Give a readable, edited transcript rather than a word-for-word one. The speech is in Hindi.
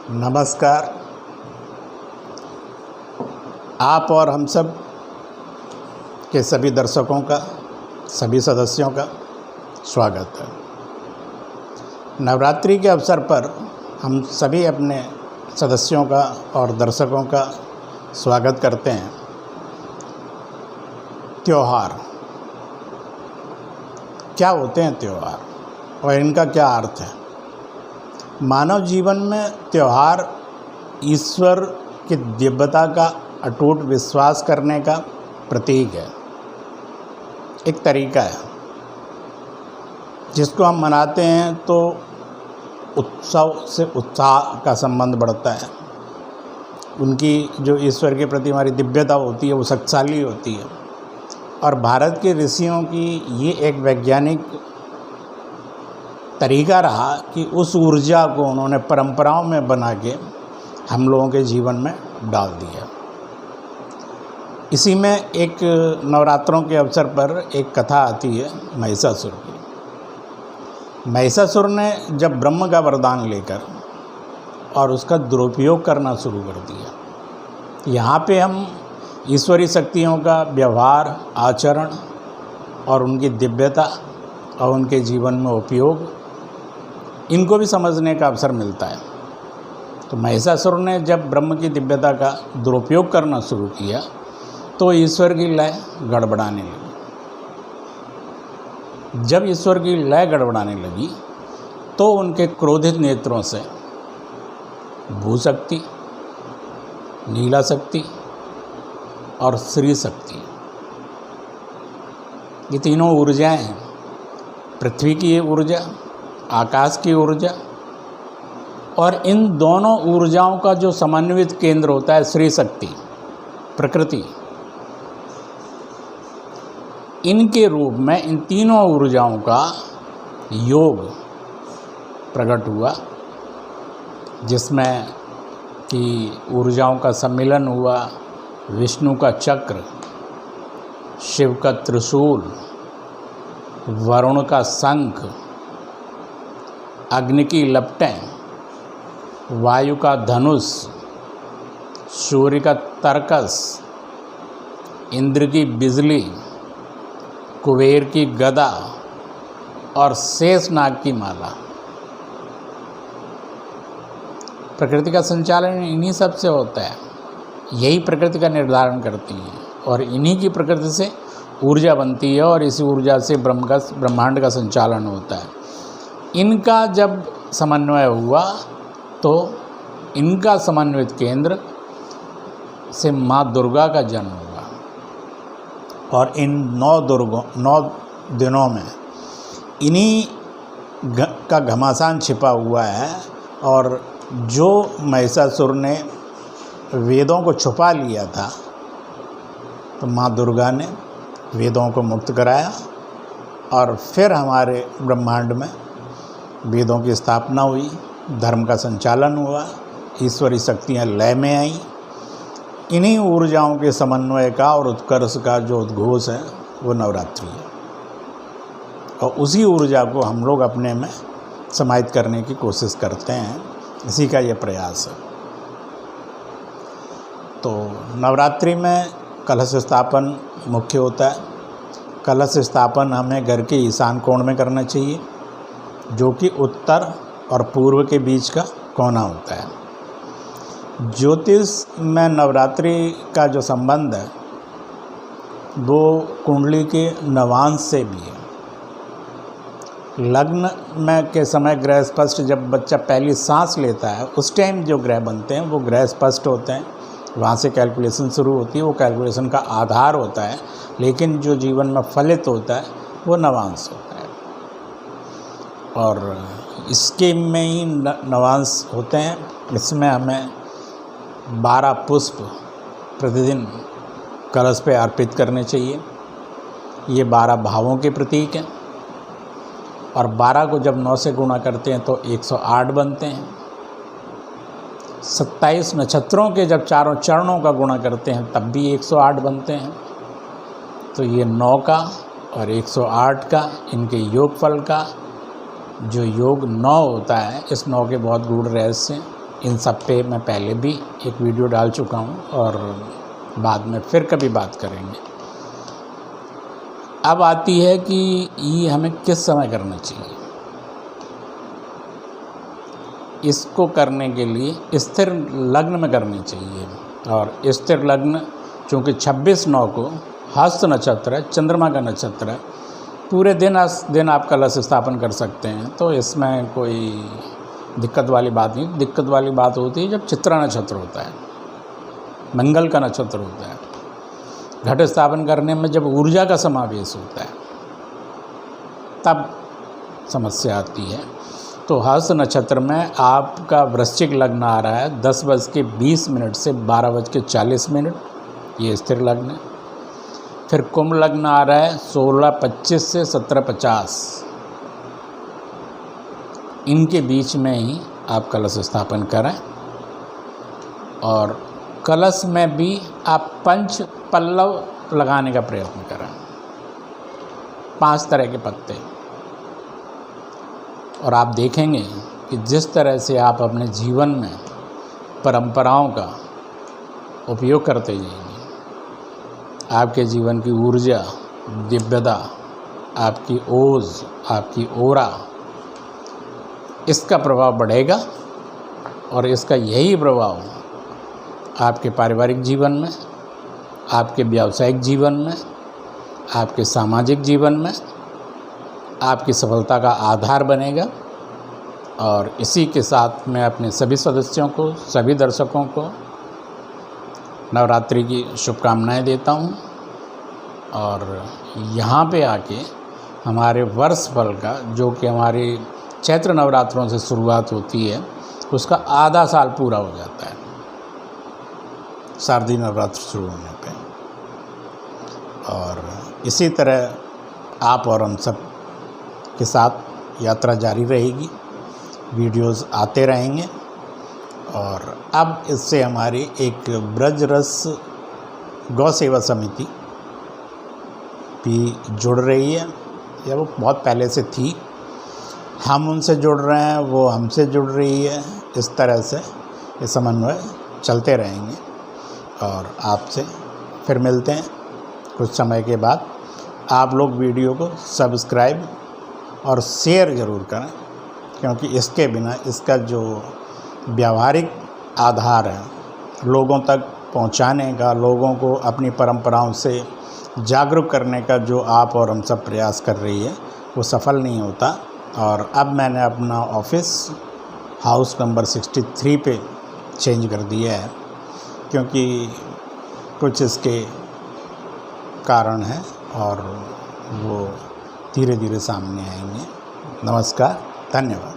नमस्कार। आप और हम सब के सभी दर्शकों का, सभी सदस्यों का स्वागत है। नवरात्रि के अवसर पर हम सभी अपने सदस्यों का और दर्शकों का स्वागत करते हैं। त्यौहार क्या होते हैं? त्यौहार और इनका क्या अर्थ है? मानव जीवन में त्यौहार ईश्वर की दिव्यता का अटूट विश्वास करने का प्रतीक है, एक तरीका है जिसको हम मनाते हैं तो उत्सव से उत्साह का संबंध बढ़ता है। उनकी जो ईश्वर के प्रति हमारी दिव्यता होती है वो शक्तिशाली होती है। और भारत के ऋषियों की ये एक वैज्ञानिक तरीका रहा कि उस ऊर्जा को उन्होंने परंपराओं में बना के हम लोगों के जीवन में डाल दिया। इसी में एक नवरात्रों के अवसर पर एक कथा आती है महिषासुर की। महिषासुर ने जब ब्रह्म का वरदान लेकर और उसका दुरुपयोग करना शुरू कर दिया। यहाँ पे हम ईश्वरीय शक्तियों का व्यवहार, आचरण और उनकी दिव्यता और उनके जीवन में उपयोग, इनको भी समझने का अवसर मिलता है। तो महिषासुर ने जब ब्रह्म की दिव्यता का दुरुपयोग करना शुरू किया तो ईश्वर की लय गड़बड़ाने लगी। जब ईश्वर की लय गड़बड़ाने लगी तो उनके क्रोधित नेत्रों से भूशक्ति, नीला शक्ति और श्री शक्ति, ये तीनों ऊर्जाएं हैं। पृथ्वी की ये ऊर्जा, आकाश की ऊर्जा और इन दोनों ऊर्जाओं का जो समन्वित केंद्र होता है श्री शक्ति, प्रकृति, इनके रूप में इन तीनों ऊर्जाओं का योग प्रकट हुआ, जिसमें कि ऊर्जाओं का सम्मिलन हुआ। विष्णु का चक्र, शिव का त्रिशूल, वरुण का शंख, अग्नि की लपटें, वायु का धनुष, सूर्य का तरकस, इंद्र की बिजली, कुबेर की गदा और शेषनाग की माला। प्रकृति का संचालन इन्हीं सब से होता है। यही प्रकृति का निर्धारण करती है और इन्हीं की प्रकृति से ऊर्जा बनती है और इसी ऊर्जा से ब्रह्मांड का संचालन होता है। इनका जब समन्वय हुआ तो इनका समन्वित केंद्र से माँ दुर्गा का जन्म हुआ। और इन 9 दिनों में इन्हीं का घमासान छिपा हुआ है। और जो महिषासुर ने वेदों को छुपा लिया था तो माँ दुर्गा ने वेदों को मुक्त कराया और फिर हमारे ब्रह्मांड में वेदों की स्थापना हुई, धर्म का संचालन हुआ, ईश्वरी शक्तियाँ लय में आईं। इन्हीं ऊर्जाओं के समन्वय का और उत्कर्ष का जो उद्घोष है वो नवरात्रि है। और उसी ऊर्जा को हम लोग अपने में समाहित करने की कोशिश करते हैं। इसी का ये प्रयास है। तो नवरात्रि में कलश स्थापन मुख्य होता है। कलश स्थापन हमें घर के ईशान कोण में करना चाहिए, जो कि उत्तर और पूर्व के बीच का कोना होता है। ज्योतिष में नवरात्रि का जो संबंध है वो कुंडली के नवांश से भी है। लग्न में के समय ग्रह स्पष्ट, जब बच्चा पहली सांस लेता है उस टाइम जो ग्रह बनते हैं वो ग्रह स्पष्ट होते हैं। वहाँ से कैलकुलेशन शुरू होती है, वो कैलकुलेशन का आधार होता है। लेकिन जो जीवन में फलित होता है वो नवांश होता है। और इसके में ही नवांश होते हैं। इसमें हमें 12 पुष्प प्रतिदिन कलश पे अर्पित करने चाहिए। ये 12 भावों के प्रतीक हैं। और 12 को जब 9 से गुणा करते हैं तो 108 बनते हैं। 27 नक्षत्रों के जब चारों चरणों का गुणा करते हैं तब भी 108 बनते हैं। तो ये 9 का और 108 का, इनके योगफल का जो योग 9 होता है, इस 9 के बहुत गूढ़ रहस्य इन सब पे मैं पहले भी एक वीडियो डाल चुका हूँ और बाद में फिर कभी बात करेंगे। अब आती है कि ये हमें किस समय करना चाहिए। इसको करने के लिए स्थिर लग्न में करनी चाहिए, और स्थिर लग्न चूँकि 26/9 को हस्त नक्षत्र है, चंद्रमा का नक्षत्र है, पूरे दिन आप कलश स्थापन कर सकते हैं, तो इसमें कोई दिक्कत वाली बात नहीं। दिक्कत वाली बात होती है जब चित्रा नक्षत्र होता है, मंगल का नक्षत्र होता है, घट स्थापन करने में जब ऊर्जा का समावेश होता है तब समस्या आती है। तो हस्त नक्षत्र में आपका वृश्चिक लग्न आ रहा है 10:20 से 12:40, ये स्थिर लग्न है। फिर कुंभ लग्न आ रहा है 16:25 से 17:50, इनके बीच में ही आप कलश स्थापन करें। और कलश में भी आप पंच पल्लव लगाने का प्रयत्न करें, 5 तरह के पत्ते। और आप देखेंगे कि जिस तरह से आप अपने जीवन में परंपराओं का उपयोग करते जाएंगे, आपके जीवन की ऊर्जा, दिव्यता, आपकी ओज, आपकी ओरा, इसका प्रभाव बढ़ेगा। और इसका यही प्रभाव आपके पारिवारिक जीवन में, आपके व्यावसायिक जीवन में, आपके सामाजिक जीवन में आपकी सफलता का आधार बनेगा। और इसी के साथ मैं अपने सभी सदस्यों को, सभी दर्शकों को नवरात्रि की शुभकामनाएं देता हूं। और यहाँ पे आके हमारे वर्ष फल का, जो कि हमारे चैत्र नवरात्रों से शुरुआत होती है, उसका आधा साल पूरा हो जाता है शारदीय नवरात्र शुरू होने पे। और इसी तरह आप और हम सब के साथ यात्रा जारी रहेगी, वीडियोस आते रहेंगे। और अब इससे हमारी एक ब्रज रस गौ सेवा समिति भी जुड़ रही है, या वो बहुत पहले से थी, हम उनसे जुड़ रहे हैं, वो हमसे जुड़ रही है। इस तरह से ये समन्वय चलते रहेंगे। और आपसे फिर मिलते हैं कुछ समय के बाद। आप लोग वीडियो को सब्सक्राइब और शेयर ज़रूर करें, क्योंकि इसके बिना इसका जो व्यावहारिक आधार है लोगों तक पहुंचाने का, लोगों को अपनी परंपराओं से जागरूक करने का जो आप और हम सब प्रयास कर रही है, वो सफल नहीं होता। और अब मैंने अपना ऑफिस हाउस नंबर 63 पे चेंज कर दिया है, क्योंकि कुछ इसके कारण हैं और वो धीरे धीरे सामने आएंगे। नमस्कार, धन्यवाद।